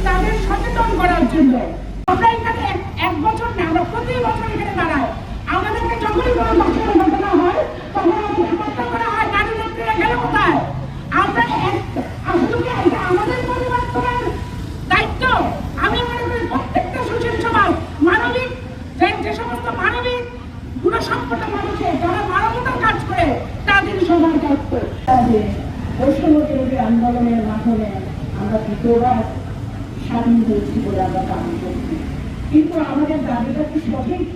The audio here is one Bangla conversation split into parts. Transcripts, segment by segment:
তাদের সচেতন করার জন্য আমরা এখানে এক বছর না, আমরা প্রতি বছর এখানে দাঁড়াই। আমাদেরকে যখনই কোনো ধর্ষণের ঘটনা হয় তখন আমাদের প্রশ্ন করা হয় নারী নেত্রীরা গেল কোথায়। আমরা আসলে এটা আমাদের পরিবর্তনের দায়িত্ব। আমি মনে করি প্রত্যেকটা সুশীল সমাজ মানবিক যে সমস্ত মানবিক গুণসম্পন্ন মানুষের যারা মানবতার কাজ করে তাদের সবার দায়িত্ব। বৈষম্য বিরোধী আন্দোলনের মাধ্যমে আমরা দ্বিতীয়বার স্বাধীন হয়েছি বলে আমরা দাবি করছি, কিন্তু আমাদের দাবিটা কি সঠিক?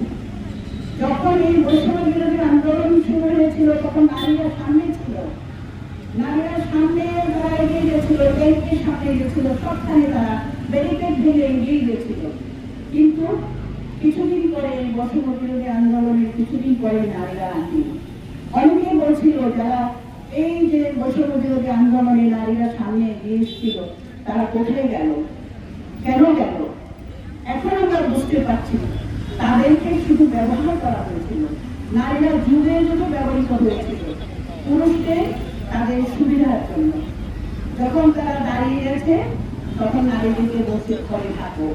যখন এই বৈষম্য বিরোধী আন্দোলন শুরু হয়েছিল তখন নারীরা সামনে ছিল, নারীরা সামনে তারা এগিয়ে গেছিল, ব্যাংকের সামনে গেছিল, সবখানে তারা ব্যারিকেড ভেঙে এগিয়ে গেছিল। কিন্তু কিছুদিন পরে এই বৈষম্য বিরোধী আন্দোলনের কিছুদিন পরে নারীরা আসেনি। অনেকে বলছিল যারা এই যে বৈষম্য বিরোধী আন্দোলনে নারীরা সামনে এগিয়ে এসেছিল তারা কোথায় গেল, কেন গেল? এখন আমরা বুঝতে পারছি তাদেরকে শুধু ব্যবহার করা হয়েছিল। নারীরা যুগে যুগে ব্যবহৃত হয়েছিল পুরুষকে তাদের সুবিধার জন্য। যখন তারা দাঁড়িয়ে গেছে তখন নারীদেরকে বসে ঘরে থাকো,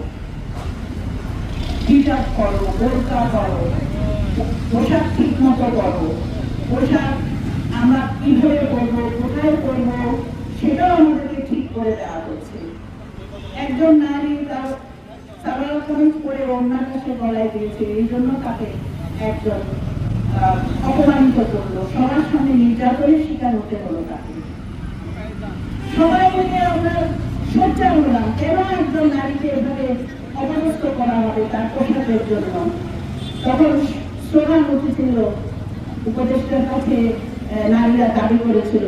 হিজাব করো, বোরকা করো, পোশাক ঠিক মতো করো, পোশাক আমরা কিভাবে করবো, কোথায় করবো সেটাও আমাদেরকে ঠিক করে দেওয়া হচ্ছে। একজন নারী তার সালোয়ার কামিজ পরে ওড়নাটা সে গলায় দিয়েছে, এই জন্য তাকে একজন অপমানিত করলো, সবার সামনে নির্যাতনের শিকার হতে হলো তাকে। সবাই মিলে আমরা সোচ্চার হলাম কেন একজন নারীকে এভাবে অপদস্থ করা হবে তার পোশাকের জন্য। তখন স্লোগান উঠেছিল, উপদেষ্টার কাছে নারীরা দাবি করেছিল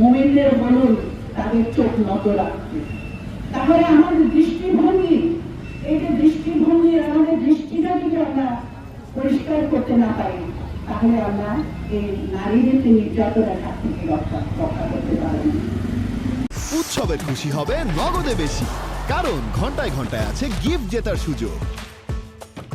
মুমিনদের বলুন তাদের চোখ নত রাখতে। তাহলে আমাদের দৃষ্টিভঙ্গি, এই যে দৃষ্টিভঙ্গি, আমাদের দৃষ্টিটা যদি আমরা পরিষ্কার করতে না পারি তাহলে আমরা এই নারীদেরকে নির্যাতনের হাত থেকে রক্ষা করতে পারি না। উৎসবে খুশি হবে নগদে বেশি, কারণ ঘন্টায় ঘন্টায় আছে গিফট জেতার সুযোগ।